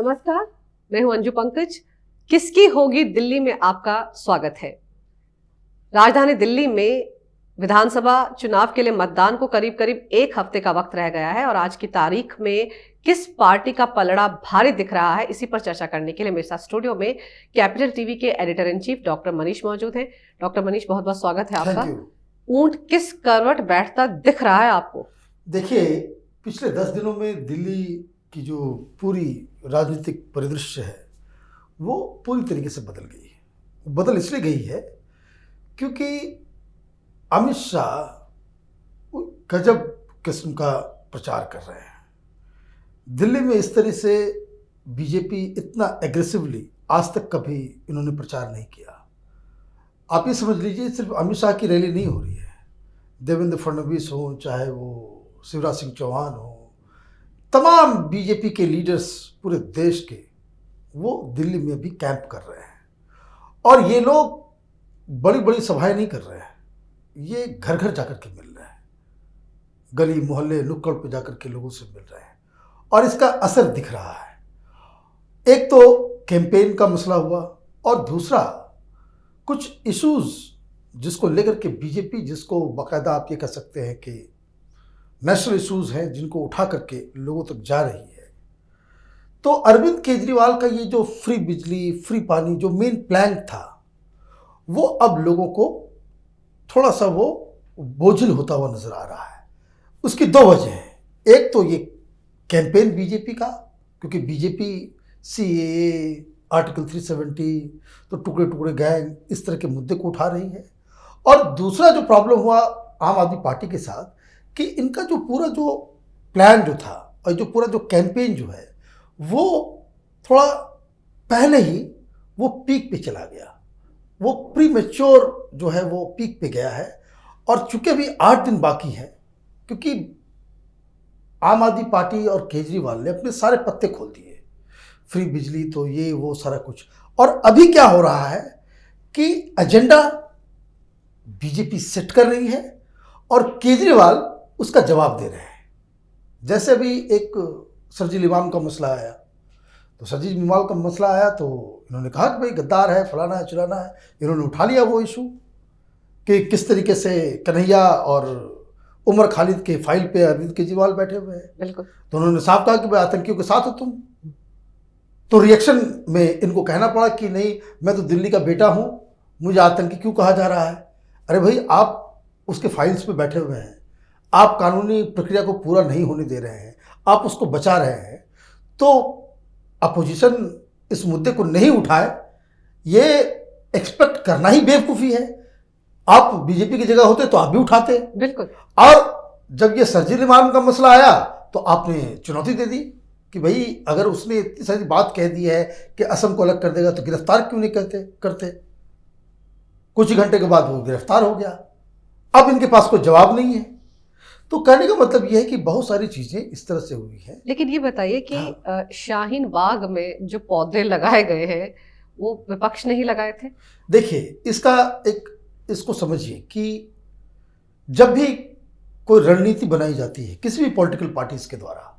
नमस्कार, मैं हूं अंजू पंकज। किसकी होगी दिल्ली में आपका स्वागत है। राजधानी दिल्ली में विधानसभा चुनाव के लिए मतदान को करीब करीब एक हफ्ते का वक्त रह गया है और आज की तारीख में किस पार्टी का पलड़ा भारी दिख रहा है, इसी पर चर्चा करने के लिए मेरे साथ स्टूडियो में कैपिटल टीवी के editor in chief doctor Manish मौजूद हैं। डॉक्टर मनीष, बहुत बहुत स्वागत है आपका। ऊंट किस करवट बैठता दिख रहा है आपको? देखिए, पिछले 10 दिनों में दिल्ली की जो पूरी राजनीतिक परिदृश्य है वो पूरी तरीके से बदल गई है। बदल इसलिए गई है क्योंकि अमित शाह गजब किस्म का प्रचार कर रहे हैं। दिल्ली में इस तरह से बीजेपी इतना एग्रेसिवली आज तक कभी इन्होंने प्रचार नहीं किया। आप ये समझ लीजिए, सिर्फ अमित शाह की रैली नहीं हो रही है, देवेंद्र फडणवीस हो, चाहे वो शिवराज सिंह चौहान हो, तमाम बीजेपी के लीडर्स पूरे देश के वो दिल्ली में भी कैंप कर रहे हैं। और ये लोग बड़ी बड़ी सभाएं नहीं कर रहे हैं, ये घर घर जाकर के मिल रहे हैं, गली मोहल्ले नुक्कड़ पे जाकर के लोगों से मिल रहे हैं और इसका असर दिख रहा है। एक तो कैंपेन का मसला हुआ और दूसरा कुछ इश्यूज जिसको लेकर के बीजेपी, जिसको बाकायदा आप ये कह सकते हैं कि नेशनल इश्यूज हैं, जिनको उठा करके लोगों तक जा रही है। तो अरविंद केजरीवाल का ये जो फ्री बिजली, फ्री पानी जो मेन प्लान था, वो अब लोगों को थोड़ा सा वो बोझिल होता हुआ नजर आ रहा है। उसकी दो वजह हैं। एक तो ये कैंपेन बीजेपी का, क्योंकि बीजेपी सीएए, आर्टिकल 370, तो टुकड़े टुकड़े गैंग, इस तरह के मुद्दे को उठा रही है। और दूसरा जो प्रॉब्लम हुआ आम आदमी पार्टी के साथ कि इनका जो पूरा जो प्लान जो था और जो पूरा जो कैंपेन जो है वो थोड़ा पहले ही वो पीक पे चला गया, वो प्री मैच्योर जो है वो पीक पे गया है। और चूंकि अभी 8 दिन बाकी है, क्योंकि आम आदमी पार्टी और केजरीवाल ने अपने सारे पत्ते खोल दिए, फ्री बिजली तो ये वो सारा कुछ। और अभी क्या हो रहा है कि एजेंडा बीजेपी सेट कर रही है और केजरीवाल उसका जवाब दे रहे हैं। जैसे अभी एक सरजील इमाम का मसला आया, तो सरजील इमाम का मसला आया तो इन्होंने कहा कि भाई गद्दार है, फलाना है, चिलाना है। इन्होंने उठा लिया वो इशू कि किस तरीके से कन्हैया और उमर खालिद के फाइल पे अरविंद केजरीवाल बैठे हुए हैं। बिल्कुल। तो उन्होंने साफ कहा कि भाई आतंकियों के साथ हो तुम। तो रिएक्शन में इनको कहना पड़ा कि नहीं, मैं तो दिल्ली का बेटा हूँ, मुझे आतंकी क्यों कहा जा रहा है। अरे भाई, आप उसके फाइल्स पे बैठे हुए हैं, आप कानूनी प्रक्रिया को पूरा नहीं होने दे रहे हैं, आप उसको बचा रहे हैं, तो अपोजिशन इस मुद्दे को नहीं उठाए, ये एक्सपेक्ट करना ही बेवकूफ़ी है। आप बीजेपी की जगह होते तो आप भी उठाते। बिल्कुल। और जब ये सरजील इमाम का मसला आया तो आपने चुनौती दे दी कि भाई अगर उसने इतनी सारी बात कह दी है कि असम को अलग कर देगा तो गिरफ्तार क्यों नहीं करते। कुछ ही घंटे के बाद वो गिरफ्तार हो गया। अब इनके पास कोई जवाब नहीं है। तो कहने का मतलब यह है कि बहुत सारी चीजें इस तरह से हुई हैं। लेकिन ये बताइए कि शाहीन बाग में जो पौधे लगाए गए हैं वो विपक्ष ने ही लगाए थे। देखिए, इसको समझिए कि जब भी कोई रणनीति बनाई जाती है किसी भी पॉलिटिकल पार्टीज के द्वारा,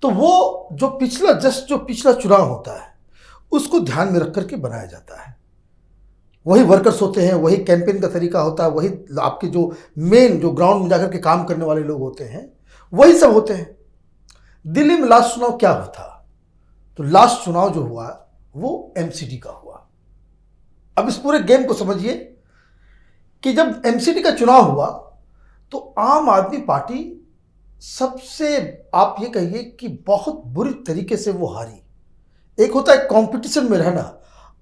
तो वो जो पिछला चुनाव होता है उसको ध्यान में रख करके बनाया जाता है। वही वर्कर्स होते हैं, वही कैंपेन का तरीका होता है, वही आपके जो मेन जो ग्राउंड में जाकर के काम करने वाले लोग होते हैं, वही सब होते हैं। दिल्ली में लास्ट चुनाव क्या हुआ था? तो लास्ट चुनाव जो हुआ वो एमसीडी का हुआ। अब इस पूरे गेम को समझिए कि जब एमसीडी का चुनाव हुआ तो आम आदमी पार्टी सबसे, आप ये कहिए कि बहुत बुरी तरीके से वो हारी। एक होता है कंपटीशन में रहना,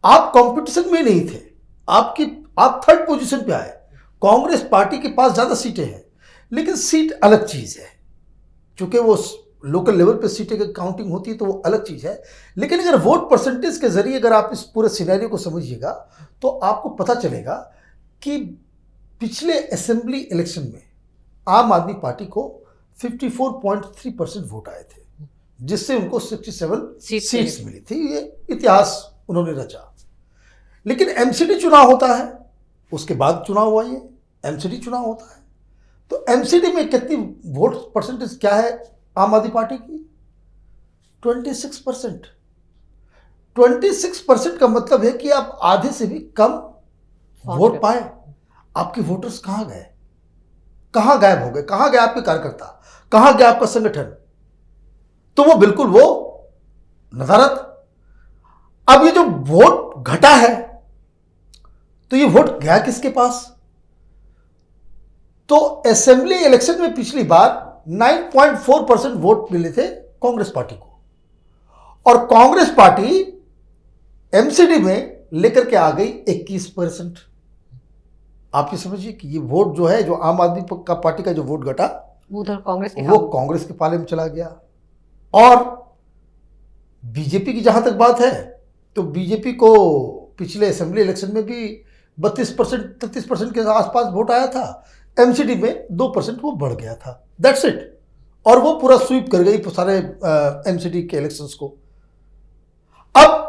आप कंपटीशन में नहीं थे, आप थर्ड पोजीशन पे आए। कांग्रेस पार्टी के पास ज़्यादा सीटें हैं, लेकिन सीट अलग चीज़ है, क्योंकि वो लोकल लेवल पे सीटें की काउंटिंग होती है तो वो अलग चीज़ है। लेकिन अगर वोट परसेंटेज के जरिए अगर आप इस पूरे सिनेरियो को समझिएगा तो आपको पता चलेगा कि पिछले असेंबली इलेक्शन में आम आदमी पार्टी को 54.3% वोट आए थे, जिससे उनको 67 सीट्स मिली थी। ये इतिहास उन्होंने रचा। लेकिन एमसीडी चुनाव होता है, उसके बाद चुनाव हुआ, ये एमसीडी चुनाव होता है। तो एमसीडी में कितनी वोट परसेंटेज क्या है आम आदमी पार्टी की? 26%। 26% का मतलब है कि आप आधे से भी कम पहुंच वोट गए। पाए। आपके वोटर्स कहाँ गए, कहाँ गायब हो गए, कहाँ गए आपके कार्यकर्ता, कहाँ गया आपका संगठन? तो वो बिल्कुल वो नदारद। अब ये जो वोट घटा है, तो ये वोट गया किसके पास? तो असेंबली इलेक्शन में पिछली बार 9.4% वोट मिले थे कांग्रेस पार्टी को, और कांग्रेस पार्टी एमसीडी में लेकर के आ गई 21%। आप ये समझिए कि ये वोट जो है, जो आम आदमी का पार्टी का जो वोट घटा, वो उधर कांग्रेस के वो हाथ में। कांग्रेस के पाले में चला गया। और बीजेपी की जहां तक बात है, तो बीजेपी को पिछले असेंबली इलेक्शन में भी 32% 33% के आसपास वोट आया था। एमसीडी में 2% वो बढ़ गया था, दैट्स इट। और वो पूरा स्वीप कर गई सारे एमसीडी के इलेक्शंस को। अब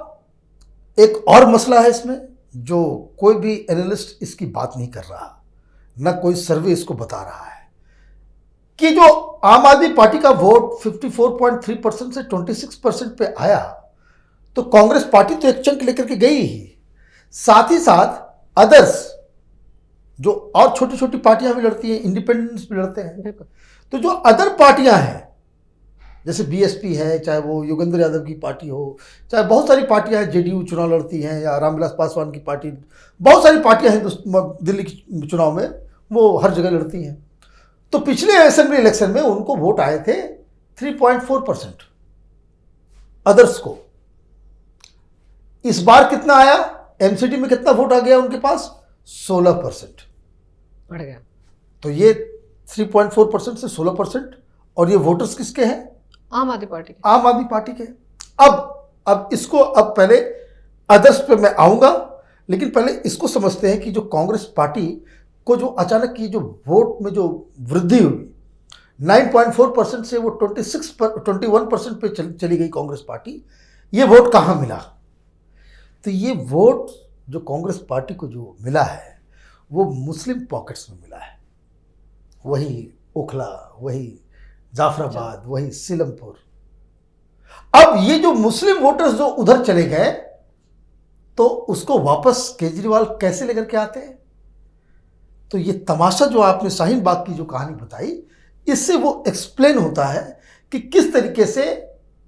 एक और मसला है इसमें, जो कोई भी एनालिस्ट इसकी बात नहीं कर रहा, ना कोई सर्वे इसको बता रहा है, कि जो आम आदमी पार्टी का वोट 54.3% से 26% पे आया, तो कांग्रेस पार्टी तो एक चंक लेकर के गई ही, साथ ही साथ अदर्स जो और छोटी छोटी पार्टियां भी लड़ती हैं, इंडिपेंडेंट्स भी लड़ते हैं। बिल्कुल। तो जो अदर पार्टियां हैं, जैसे बीएसपी है, चाहे वो योगेंद्र यादव की पार्टी हो, चाहे बहुत सारी पार्टियां हैं, जेडीयू चुनाव लड़ती हैं, या रामविलास पासवान की पार्टी, बहुत सारी पार्टियां हैं दिल्ली के चुनाव में, वो हर जगह लड़ती हैं। तो पिछले असेंबली इलेक्शन में उनको वोट आए थे 3.4% अदर्स को। इस बार कितना आया, एमसीडी में कितना वोट आ गया उनके पास? 16%। बढ़ गया। तो ये 3.4% से 16%, और ये वोटर्स किसके हैं? आम आदमी पार्टी के। आम आदमी पार्टी के। अब इसको, अब पहले अदर्स पे मैं आऊंगा, लेकिन पहले इसको समझते हैं कि जो कांग्रेस पार्टी को जो अचानक की जो वोट में जो वृद्धि हुई, 9.4% से वो 21% पे चली गई कांग्रेस पार्टी, ये वोट कहाँ मिला? तो ये वोट जो कांग्रेस पार्टी को जो मिला है, वो मुस्लिम पॉकेट्स में मिला है। वही ओखला, वही जाफराबाद, वही सीलमपुर। अब ये जो मुस्लिम वोटर्स जो उधर चले गए, तो उसको वापस केजरीवाल कैसे लेकर के आते हैं? तो ये तमाशा जो आपने शाहीन बाग की जो कहानी बताई, इससे वो एक्सप्लेन होता है कि किस तरीके से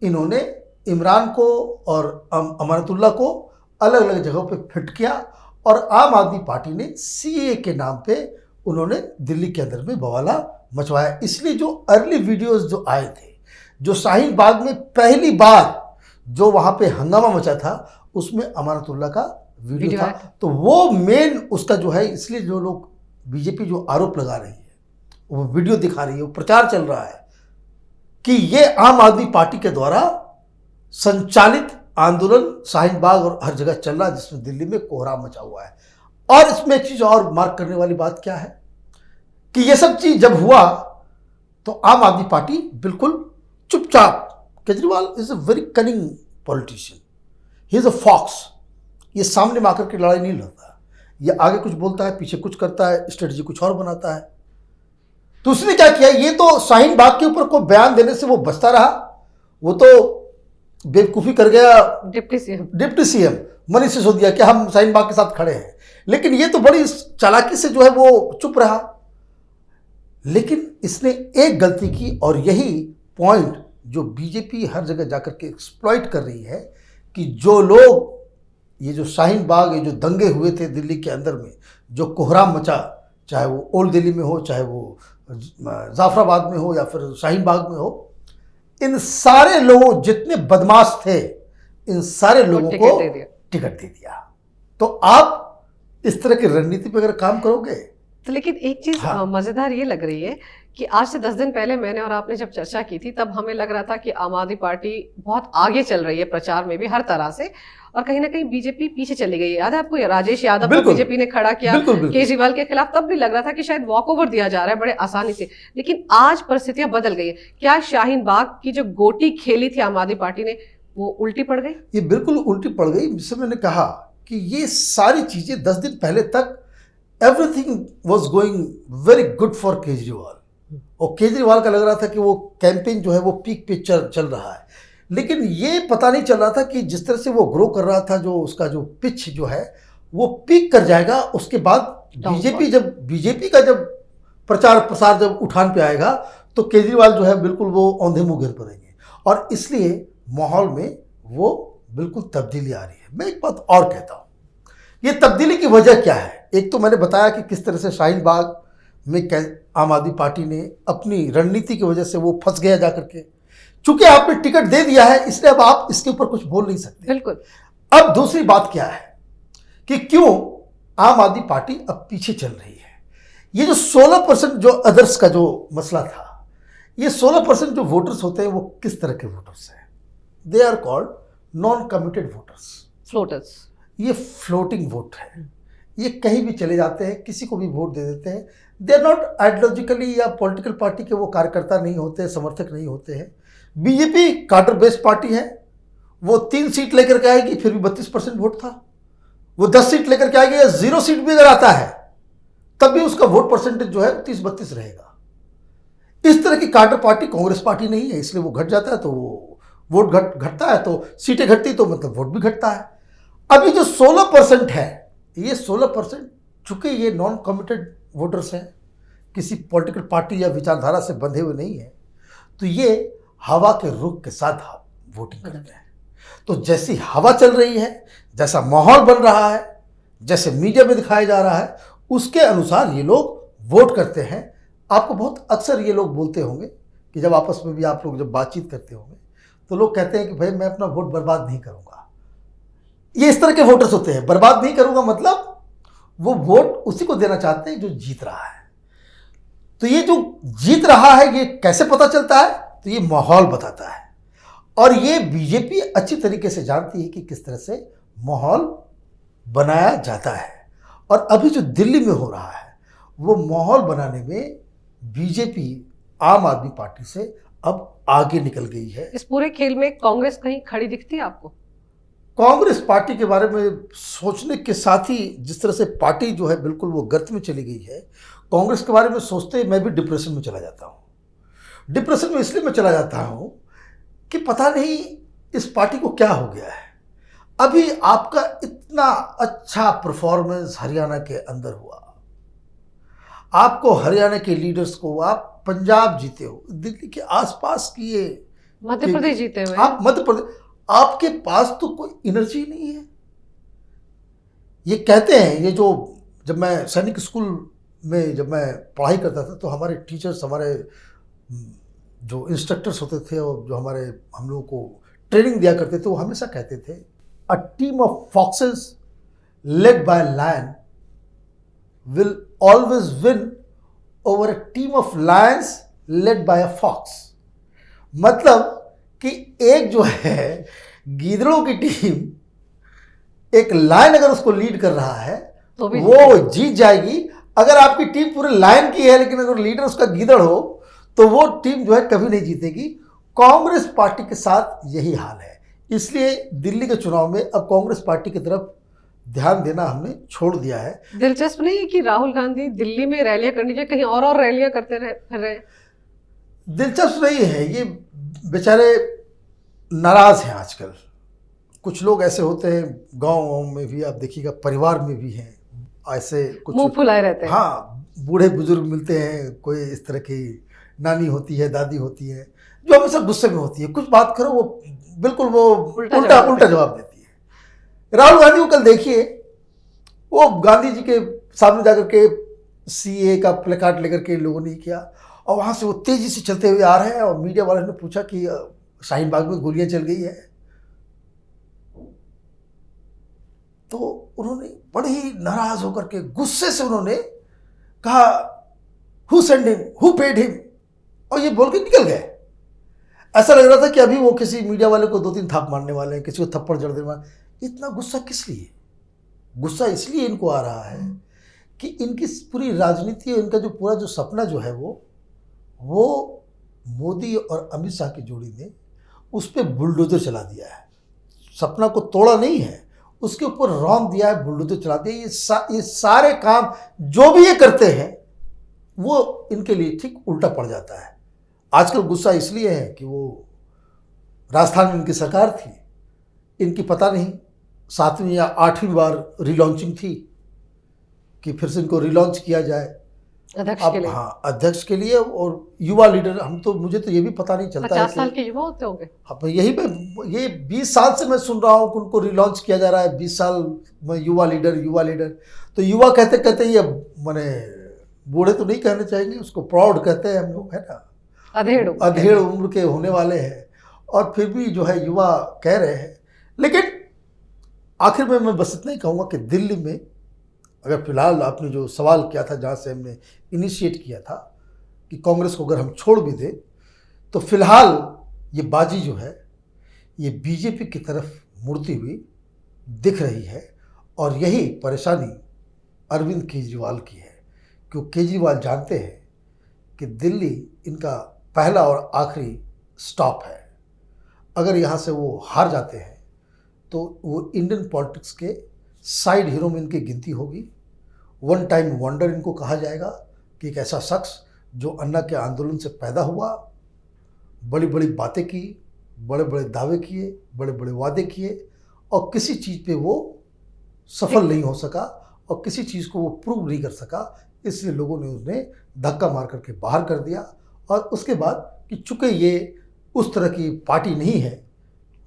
इन्होंने इमरान को और अमानतुल्लाह को अलग अलग जगहों पे फिट किया, और आम आदमी पार्टी ने सीए के नाम पे उन्होंने दिल्ली के अंदर में बवाला मचवाया। इसलिए जो अर्ली वीडियोस जो आए थे, जो शाहीन बाग में पहली बार जो वहां पे हंगामा मचा था, उसमें अमानतुल्लाह का वीडियो था। तो वो मेन उसका जो है, इसलिए जो लोग बीजेपी जो आरोप लगा रही है, वो वीडियो दिखा रही है, वो प्रचार चल रहा है कि ये आम आदमी पार्टी के द्वारा संचालित आंदोलन शाहीन बाग और हर जगह चल रहा है, जिसमें दिल्ली में कोहराम मचा हुआ है। और इसमें एक चीज और मार्क करने वाली बात क्या है कि ये सब चीज जब हुआ, तो आम आदमी पार्टी बिल्कुल चुपचाप, Kejriwal is a very cunning politician, he is a fox. ये सामने में आकर के लड़ाई नहीं लड़ता, ये आगे कुछ बोलता है, पीछे कुछ करता है, स्ट्रेटजी कुछ और बनाता है। तो उसने क्या किया, ये तो शाहीन बाग के ऊपर कोई बयान देने से वो बचता रहा, वो तो बेवकूफ़ी कर गया डिप्टी सीएम मनीष सिसोदिया कि हम शाहीन बाग के साथ खड़े हैं। लेकिन ये तो बड़ी चालाकी से जो है वो चुप रहा। लेकिन इसने एक गलती की, और यही पॉइंट जो बीजेपी हर जगह जाकर के एक्सप्लॉइट कर रही है, कि जो लोग ये जो शाहीन बाग, ये जो दंगे हुए थे दिल्ली के अंदर में, जो कोहराम मचा, चाहे वो ओल्ड दिल्ली में हो, चाहे वो जाफराबाद में हो, या फिर शाहीन बाग में हो, इन सारे लोगों, जितने बदमाश थे, इन सारे लोगों को टिकट दे दिया। तो आप इस तरह की रणनीति पर अगर काम करोगे तो, लेकिन एक चीज मजेदार ये लग रही है कि आज से 10 दिन पहले मैंने और आपने जब चर्चा की थी, तब हमें लग रहा था कि आम आदमी पार्टी बहुत आगे चल रही है प्रचार में भी हर तरह से, और कहीं ना कहीं बीजेपी पीछे चली गई है। याद है आपको, राजेश यादव को बीजेपी ने खड़ा किया केजरीवाल के खिलाफ, तब भी लग रहा था कि शायद वॉक ओवर दिया जा रहा है बड़े आसानी से। लेकिन आज परिस्थितियां बदल गई है। क्या शाहीन बाग की जो गोटी खेली थी आम आदमी पार्टी ने, वो उल्टी पड़ गई? ये बिल्कुल उल्टी पड़ गई। जिससे मैंने कहा कि ये सारी चीजें 10 दिन पहले तक everything was going very good for Kejriwal, और केजरीवाल का लग रहा था कि वो कैंपेन जो है वो पीक पे चल रहा है। लेकिन ये पता नहीं चल रहा था कि जिस तरह से वो ग्रो कर रहा था, जो उसका जो पिच जो है वो पीक कर जाएगा, उसके बाद बीजेपी का जब प्रचार प्रसार जब उठान पे आएगा तो केजरीवाल जो है बिल्कुल वो औंधे मुंह गिर पड़ेंगे। और इसलिए माहौल में वो बिल्कुल तब्दीली आ रही है। मैं एक बात और कहता हूँ, ये तब्दीली की वजह क्या है? एक तो मैंने बताया कि किस तरह से शाहीन बाग में आम आदमी पार्टी ने अपनी रणनीति की वजह से वो फंस गया जाकर के। चूंकि आपने टिकट दे दिया है इसलिए अब आप इसके ऊपर कुछ बोल नहीं सकते। बिल्कुल। अब दूसरी बात क्या है कि क्यों आम आदमी पार्टी अब पीछे चल रही है। ये जो 16% जो अदर्स का जो मसला था, ये 16% जो वोटर्स होते हैं वो किस तरह के वोटर्स हैं? They are called non committed voters, floaters. ये फ्लोटिंग वोट है, ये कहीं भी चले जाते हैं, किसी को भी वोट दे देते हैं। दे आर नॉट आइडियोलॉजिकली या पॉलिटिकल पार्टी के वो कार्यकर्ता नहीं होते, समर्थक नहीं होते हैं। बीजेपी काडर बेस्ड पार्टी है, वो 3 सीट लेकर के आएगी फिर भी 32% वोट था। वो 10 सीट लेकर के आएगी या 0 सीट भी अगर आता है तब भी उसका वोट परसेंटेज जो है 30-32 रहेगा। इस तरह की काडर पार्टी कांग्रेस पार्टी नहीं है, इसलिए वो घट जाता है तो वो वोट घटता है, तो सीटें घटती तो मतलब वोट भी घटता है। अभी जो 16% है, ये 16% चूंकि ये नॉन कमिटेड वोटर्स हैं, किसी पॉलिटिकल पार्टी या विचारधारा से बंधे हुए नहीं है, तो ये हवा के रुख के साथ वोटिंग करते हैं। तो जैसी हवा चल रही है, जैसा माहौल बन रहा है, जैसे मीडिया में दिखाया जा रहा है, उसके अनुसार ये लोग वोट करते हैं। आपको बहुत अक्सर ये लोग बोलते होंगे कि जब आपस में भी आप लोग जब बातचीत करते होंगे तो लोग कहते हैं कि भाई मैं अपना वोट बर्बाद नहीं करूंगा। ये इस तरह के वोटर्स होते हैं। बर्बाद नहीं करूंगा मतलब वो वोट उसी को देना चाहते हैं जो जीत रहा है। तो ये जो जीत रहा है ये कैसे पता चलता है? तो ये माहौल बताता है, और ये बीजेपी अच्छी तरीके से जानती है कि किस तरह से माहौल बनाया जाता है। और अभी जो दिल्ली में हो रहा है वो माहौल बनाने में बीजेपी आम आदमी पार्टी से अब आगे निकल गई है। इस पूरे खेल में कांग्रेस कहीं खड़ी दिखती है आपको? कांग्रेस पार्टी के बारे में सोचने के साथ ही जिस तरह से पार्टी जो है बिल्कुल वो गर्त में चली गई है, कांग्रेस के बारे में सोचते ही मैं भी डिप्रेशन में चला जाता हूँ। डिप्रेशन में इसलिए मैं चला जाता हूँ कि पता नहीं इस पार्टी को क्या हो गया है। अभी आपका इतना अच्छा परफॉर्मेंस हरियाणा के अंदर हुआ, आपको हरियाणा के लीडर्स को, आप पंजाब जीते हो, दिल्ली के आसपास की ये मध्य प्रदेश जीते हुए, आप मध्य प्रदेश, आपके पास तो कोई एनर्जी नहीं है। ये कहते हैं, ये जो जब मैं सैनिक स्कूल में जब मैं पढ़ाई करता था तो हमारे टीचर्स, हमारे जो इंस्ट्रक्टर्स होते थे और जो हमारे हम लोगों को ट्रेनिंग दिया करते थे वो हमेशा कहते थे, a team of foxes led by lion will always win over a team of lions led by a fox. मतलब कि एक जो है गीदड़ों की टीम, एक लायन अगर उसको लीड कर रहा है तो वो जीत जाएगी। अगर आपकी टीम पूरे लायन की है लेकिन अगर लीडर उसका गीदड़ हो तो वो टीम जो है कभी नहीं जीतेगी। कांग्रेस पार्टी के साथ यही हाल है। इसलिए दिल्ली के चुनाव में अब कांग्रेस पार्टी की तरफ ध्यान देना हमने छोड़ दिया है। दिलचस्प नहीं है कि राहुल गांधी दिल्ली में रैलियां करनी चाहिए, कहीं और रैलियां करते रहे? दिलचस्प नहीं है, ये बेचारे नाराज हैं आजकल। कुछ लोग ऐसे होते हैं गांव में भी, आप देखिएगा परिवार में भी हैं ऐसे कुछ मुंह फुलाए रहते हैं। हाँ, बूढ़े बुजुर्ग मिलते हैं, कोई इस तरह की नानी होती है, दादी होती है, जो हमेशा गुस्से में होती है। कुछ बात करो वो बिल्कुल वो उल्टा जवाब देती है। राहुल गांधी को कल देखिए, वो गांधी जी के सामने जाकर के सीए का प्लेकार्ड लेकर के लोगों ने किया और वहां से वो तेजी से चलते हुए आ रहे हैं और मीडिया वाले ने पूछा कि शाहीन बाग में गोलियां चल गई है, तो उन्होंने बड़े ही नाराज होकर के गुस्से से उन्होंने कहा, who send him, who paid him, और ये बोल के निकल गए। ऐसा लग रहा था कि अभी वो किसी मीडिया वाले को 2-3 थाप मारने वाले हैं, किसी को थप्पड़ जड़ देने वाले। इतना गुस्सा किस लिए? गुस्सा इसलिए इनको आ रहा है कि इनकी पूरी राजनीति और इनका जो पूरा जो सपना जो है वो मोदी और अमित शाह की जोड़ी ने उस पर बुलडोजर चला दिया है। सपना को तोड़ा नहीं है, उसके ऊपर रौंद दिया है, बुलडोजर चला दिया। ये सारे काम जो भी ये करते हैं वो इनके लिए ठीक उल्टा पड़ जाता है। आजकल गुस्सा इसलिए है कि वो राजस्थान में इनकी सरकार थी, इनकी पता नहीं 7वीं या 8वीं बार रिलॉन्चिंग थी कि फिर से इनको रिलॉन्च किया जाए अध्यक्ष अब। के लिए। हाँ, अध्यक्ष के लिए और युवा लीडर। मुझे तो ये भी पता नहीं चलता 50 साल के युवा होते होंगे। हाँ, ये 20 साल से मैं सुन रहा हूँ कि उनको रिलॉन्च किया जा रहा है, 20 साल में युवा लीडर। तो युवा कहते कहते ये माने बूढ़े तो नहीं कहने चाहेंगे, उसको प्राउड कहते हैं हम लोग, है ना, अधेड़ उम्र के होने वाले हैं, और फिर भी जो है युवा कह रहे हैं। लेकिन आखिर में मैं बस इतना ही कहूँगा कि दिल्ली में अगर फिलहाल आपने जो सवाल किया था, जहाँ से हमने इनिशिएट किया था कि कांग्रेस को अगर हम छोड़ भी दें, तो फिलहाल ये बाजी जो है ये बीजेपी की तरफ मुड़ती हुई दिख रही है। और यही परेशानी अरविंद केजरीवाल की है, क्योंकि केजरीवाल जानते हैं कि दिल्ली इनका पहला और आखिरी स्टॉप है। अगर यहाँ से वो हार जाते हैं तो वो इंडियन पॉलिटिक्स के साइड हीरो में इनकी गिनती होगी। वन टाइम वंडर इनको कहा जाएगा कि एक ऐसा शख्स जो अन्ना के आंदोलन से पैदा हुआ, बड़ी बड़ी बातें की, बड़े बड़े दावे किए, बड़े बड़े वादे किए, और किसी चीज़ पे वो सफल नहीं हो सका और किसी चीज़ को वो प्रूव नहीं कर सका। इसलिए लोगों ने उन्हें धक्का मार करके बाहर कर दिया। और उसके बाद कि चूँकि ये उस तरह की पार्टी नहीं है,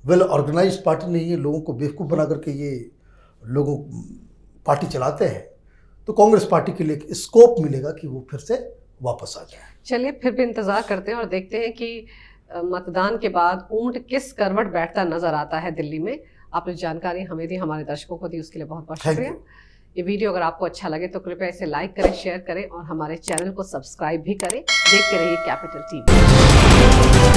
वेल ऑर्गेनाइज्ड पार्टी नहीं है, लोगों को बेवकूफ़ बना करके ये लोगों पार्टी चलाते हैं, तो कांग्रेस पार्टी के लिए एक स्कोप मिलेगा कि वो फिर से वापस आ जाए। चलिए, फिर भी इंतजार करते हैं और देखते हैं कि मतदान के बाद ऊंट किस करवट बैठता नजर आता है दिल्ली में। आपने जानकारी हमें दी, हमारे दर्शकों को दी, उसके लिए बहुत बहुत शुक्रिया। ये वीडियो अगर आपको अच्छा लगे तो कृपया इसे लाइक करें, शेयर करें और हमारे चैनल को सब्सक्राइब भी करें। देखते रहिए कैपिटल टीवी।